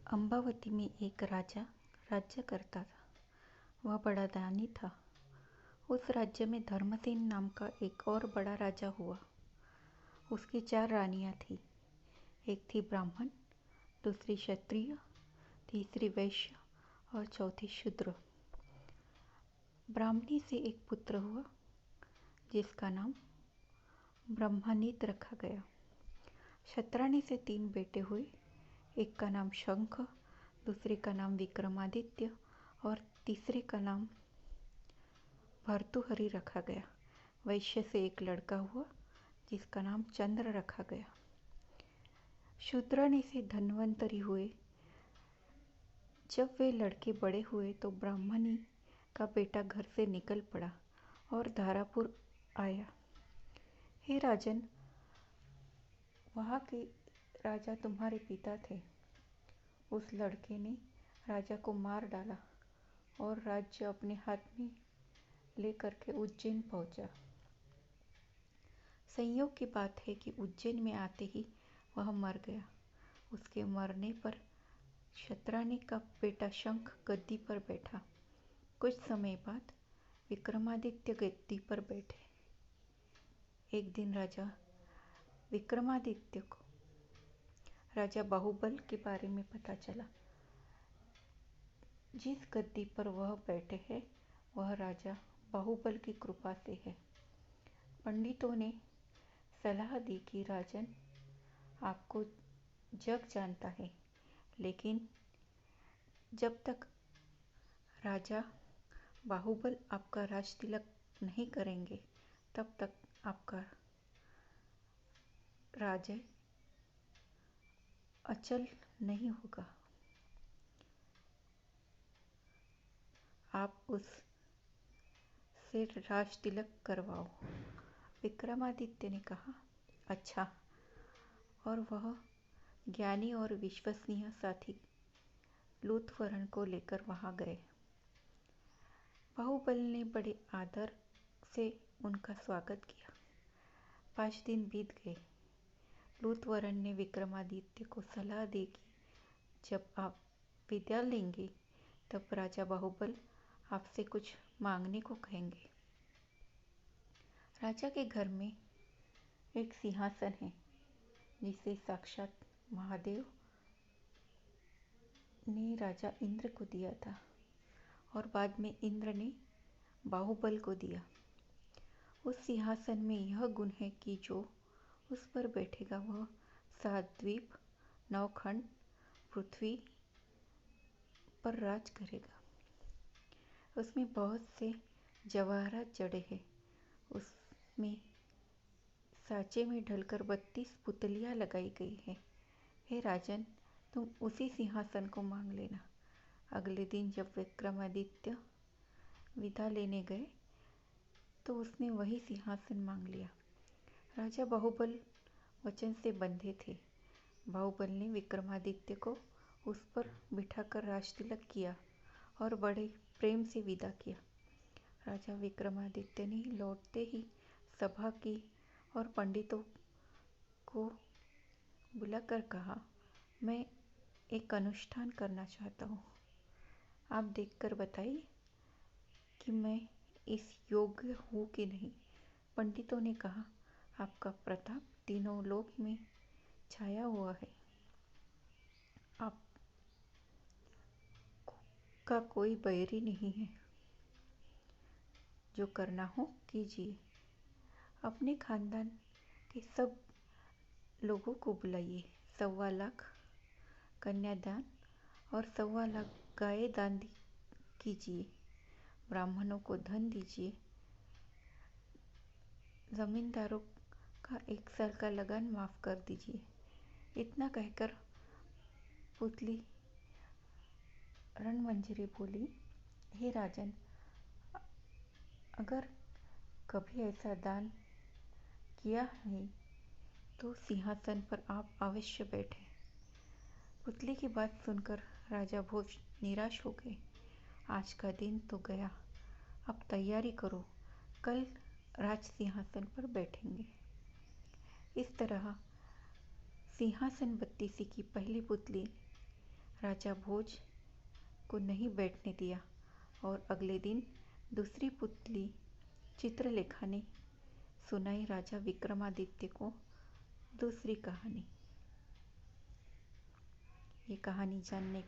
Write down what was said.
अम्बावती में एक राजा राज्य करता था। वह बड़ा दानी था। उस राज्य में धर्मसेन नाम का एक और बड़ा राजा हुआ। उसकी 4 रानियां थीं। एक थी ब्राह्मण, दूसरी क्षत्रिय, तीसरी वैश्य और चौथी शूद्र। ब्राह्मणी से एक पुत्र हुआ जिसका नाम ब्रह्मनीत रखा गया। क्षत्राणी से 3 बेटे हुए। एक का नाम शंख, दूसरे का नाम विक्रमादित्य और तीसरे का नाम भर्तृहरि रखा गया। वैश्य से एक लड़का हुआ जिसका नाम चंद्र रखा गया। शूद्राणी से धन्वंतरी हुए। जब वे लड़के बड़े हुए तो ब्राह्मणी का बेटा घर से निकल पड़ा और धारापुर आया। हे राजन, वहाँ के राजा तुम्हारे पिता थे। उस लड़के ने राजा को मार डाला और राज्य अपने हाथ में लेकर के उज्जैन पहुंचा। संयोग की बात है कि उज्जैन में आते ही वह मर गया। उसके मरने पर क्षत्राणी का बेटा शंख गद्दी पर बैठा। कुछ समय बाद विक्रमादित्य गद्दी पर बैठे। एक दिन राजा विक्रमादित्य को राजा बाहुबल के बारे में पता चला। जिस गद्दी पर वह बैठे हैं वह राजा बाहुबल की कृपा से है। पंडितों ने सलाह दी कि राजन, आपको जग जानता है, लेकिन जब तक राजा बाहुबल आपका राज तिलक नहीं करेंगे तब तक आपका राज्य अचल नहीं होगा। आप उस से राज तिलक करवाओ। विक्रमादित्य ने कहा, अच्छा। और वह ज्ञानी और विश्वसनीय साथी लूथवरण को लेकर वहां गए। बाहुबल ने बड़े आदर से उनका स्वागत किया। 5 दिन बीत गए। लूथवरण ने विक्रमादित्य को सलाह दी कि जब आप विद्या लेंगे तब राजा बाहुबल आपसे कुछ मांगने को कहेंगे। राजा के घर में एक सिंहासन है जिसे साक्षात महादेव ने राजा इंद्र को दिया था और बाद में इंद्र ने बाहुबल को दिया। उस सिंहासन में यह गुण है कि जो उस पर बैठेगा वह 7 द्वीप 9 खंड पृथ्वी पर राज करेगा। उसमें बहुत से जवाहरात जड़े हैं। उसमें साँचे में ढलकर 32 पुतलियाँ लगाई गई हैं। हे राजन, तुम उसी सिंहासन को मांग लेना। अगले दिन जब विक्रमादित्य विदा लेने गए तो उसने वही सिंहासन मांग लिया। राजा बाहुबल वचन से बंधे थे। बाहुबल ने विक्रमादित्य को उस पर बिठाकर राज तिलक किया और बड़े प्रेम से विदा किया। राजा विक्रमादित्य ने लौटते ही सभा की और पंडितों को बुलाकर कहा, मैं एक अनुष्ठान करना चाहता हूँ। आप देखकर बताइए कि मैं इस योग्य हूँ कि नहीं। पंडितों ने कहा, आपका प्रताप तीनों लोक में छाया हुआ है। आपका कोई बैरी नहीं है। जो करना हो कीजिए। अपने खानदान के सब लोगों को बुलाइए। 1.25 लाख कन्यादान और 1.25 लाख गाय दान कीजिए। ब्राह्मणों को धन दीजिए। जमींदारों का 1 साल का लगान माफ कर दीजिए। इतना कहकर पुतली रणमंजरी बोली, हे राजन, अगर कभी ऐसा दान किया है तो सिंहासन पर आप अवश्य बैठे। पुतली की बात सुनकर राजा बहुत निराश हो गए। आज का दिन तो गया, अब तैयारी करो, कल राज सिंहासन पर बैठेंगे। इस तरह सिंहासन बत्तीसी की पहली पुतली राजा भोज को नहीं बैठने दिया और अगले दिन दूसरी पुतली चित्रलेखा ने सुनाई राजा विक्रमादित्य को दूसरी कहानी। ये कहानी जानने के